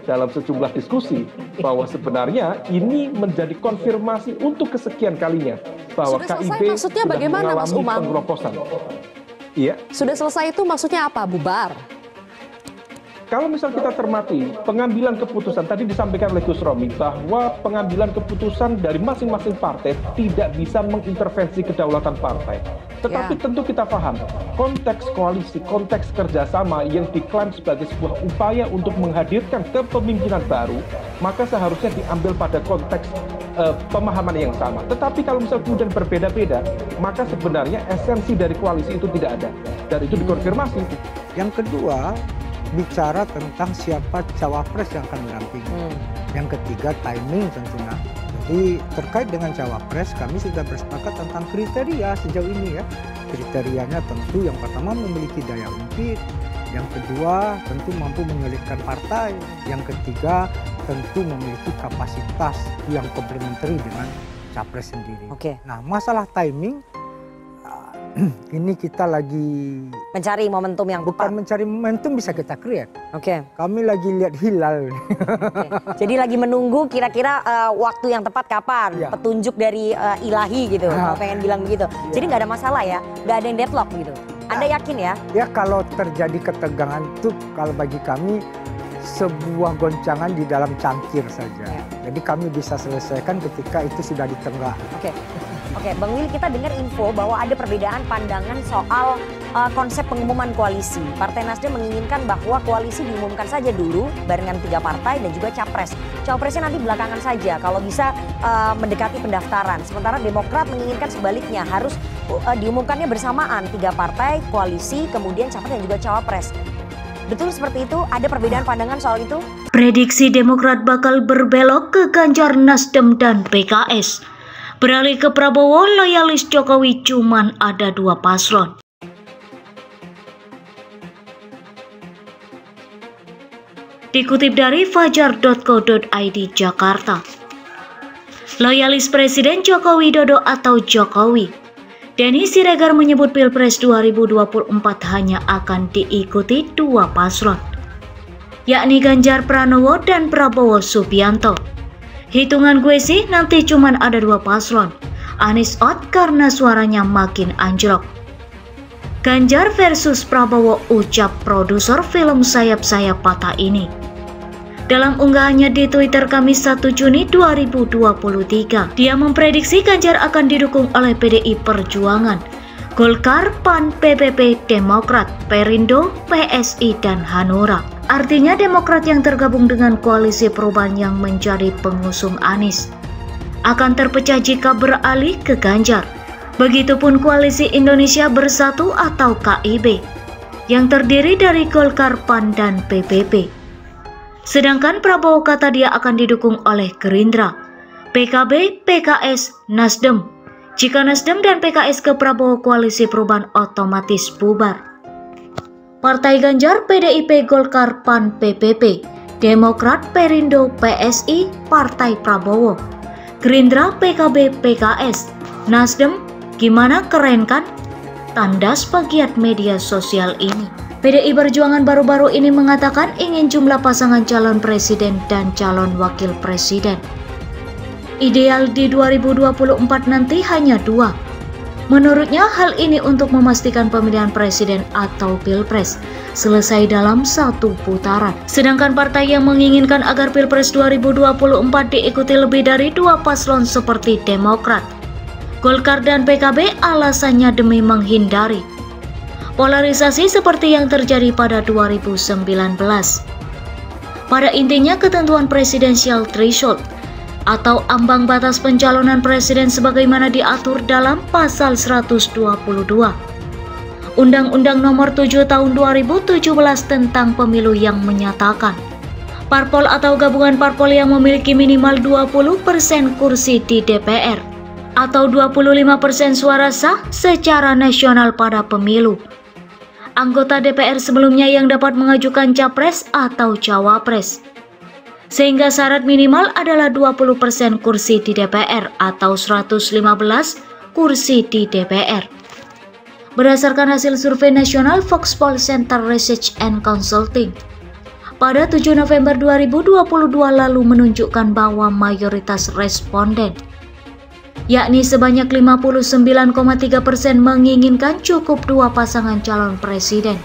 dalam sejumlah diskusi bahwa sebenarnya ini menjadi konfirmasi untuk kesekian kalinya bahwa sudah selesai, KIB maksudnya sudah bagaimana, Mas mengalami Umam? penggeroposan. Iya. Sudah selesai itu maksudnya apa? Bubar? Kalau misal kita cermati pengambilan keputusan, tadi disampaikan oleh Gus Romi bahwa pengambilan keputusan dari masing-masing partai tidak bisa mengintervensi kedaulatan partai. Tetapi tentu kita paham konteks koalisi, konteks kerjasama yang diklaim sebagai sebuah upaya untuk menghadirkan kepemimpinan baru, maka seharusnya diambil pada konteks pemahaman yang sama. Tetapi kalau misal kemudian berbeda-beda, maka sebenarnya esensi dari koalisi itu tidak ada. Dan itu dikonfirmasi. Yang kedua, bicara tentang siapa cawapres yang akan mendampingi. Yang ketiga, timing tentunya. Jadi terkait dengan cawapres, kami sudah bersepakat tentang kriteria sejauh ini ya. Kriterianya tentu yang pertama memiliki daya ungkit, yang kedua tentu mampu menyulitkan partai, yang ketiga tentu memiliki kapasitas yang komplementer dengan capres sendiri. Nah, masalah timing ini kita lagi mencari momentum yang bukan tepat. Mencari momentum bisa kita create. Kami lagi lihat hilal. Jadi lagi menunggu kira-kira waktu yang tepat kapan, petunjuk dari ilahi gitu. Pengen bilang begitu. Jadi nggak ada masalah ya, nggak ada yang deadlock gitu. Anda yakin ya? Ya kalau terjadi ketegangan itu kalau bagi kami sebuah goncangan di dalam cangkir saja. Jadi kami bisa selesaikan ketika itu sudah ditenggak. Oke, Bang Will, kita dengar info bahwa ada perbedaan pandangan soal konsep pengumuman koalisi. Partai Nasdem menginginkan bahwa koalisi diumumkan saja dulu barengan 3 partai dan juga capres. Cawapresnya nanti belakangan saja kalau bisa mendekati pendaftaran. Sementara Demokrat menginginkan sebaliknya, harus diumumkannya bersamaan 3 partai, koalisi, kemudian capres dan juga cawapres. Betul seperti itu? Ada perbedaan pandangan soal itu? Prediksi Demokrat bakal berbelok ke Ganjar, Nasdem, dan PKS. Beralih ke Prabowo, loyalis Jokowi cuman ada 2 paslon. Dikutip dari fajar.co.id Jakarta. Loyalis Presiden Joko Widodo atau Jokowi, Denny Siregar menyebut Pilpres 2024 hanya akan diikuti 2 paslon, yakni Ganjar Pranowo dan Prabowo Subianto. Hitungan gue sih nanti cuman ada 2 paslon, Anies out karena suaranya makin anjlok. Ganjar versus Prabowo, ucap produser film Sayap-Sayap Patah ini. Dalam unggahannya di Twitter Kamis 1 Juni 2023, dia memprediksi Ganjar akan didukung oleh PDI Perjuangan, Golkar, PAN, PPP, Demokrat, Perindo, PSI, dan Hanura. Artinya Demokrat yang tergabung dengan koalisi perubahan yang menjadi pengusung Anies akan terpecah jika beralih ke Ganjar. Begitupun koalisi Indonesia Bersatu atau KIB yang terdiri dari Golkar, PAN, dan PPP. Sedangkan Prabowo kata dia akan didukung oleh Gerindra, PKB, PKS, Nasdem. Jika Nasdem dan PKS ke Prabowo, koalisi perubahan otomatis bubar. Partai Ganjar, PDIP, Golkar, PAN, PPP, Demokrat, Perindo, PSI, Partai Prabowo, Gerindra, PKB, PKS, Nasdem. Gimana, keren kan? Tandas pegiat media sosial ini. PDI Perjuangan baru-baru ini mengatakan ingin jumlah pasangan calon presiden dan calon wakil presiden ideal di 2024 nanti hanya 2. Menurutnya hal ini untuk memastikan pemilihan presiden atau pilpres selesai dalam 1 putaran. Sedangkan partai yang menginginkan agar pilpres 2024 diikuti lebih dari 2 paslon seperti Demokrat, Golkar, dan PKB alasannya demi menghindari polarisasi seperti yang terjadi pada 2019. Pada intinya ketentuan presidensial threshold atau ambang batas pencalonan presiden sebagaimana diatur dalam pasal 122 Undang-Undang Nomor 7 Tahun 2017 tentang Pemilu yang menyatakan parpol atau gabungan parpol yang memiliki minimal 20% kursi di DPR atau 25% suara sah secara nasional pada pemilu. Anggota DPR sebelumnya yang dapat mengajukan capres atau cawapres. Sehingga syarat minimal adalah 20% kursi di DPR atau 115 kursi di DPR. Berdasarkan hasil survei nasional Foxpol Center Research and Consulting, pada 7 November 2022 lalu menunjukkan bahwa mayoritas responden, yakni sebanyak 59,3% menginginkan cukup 2 pasangan calon presiden.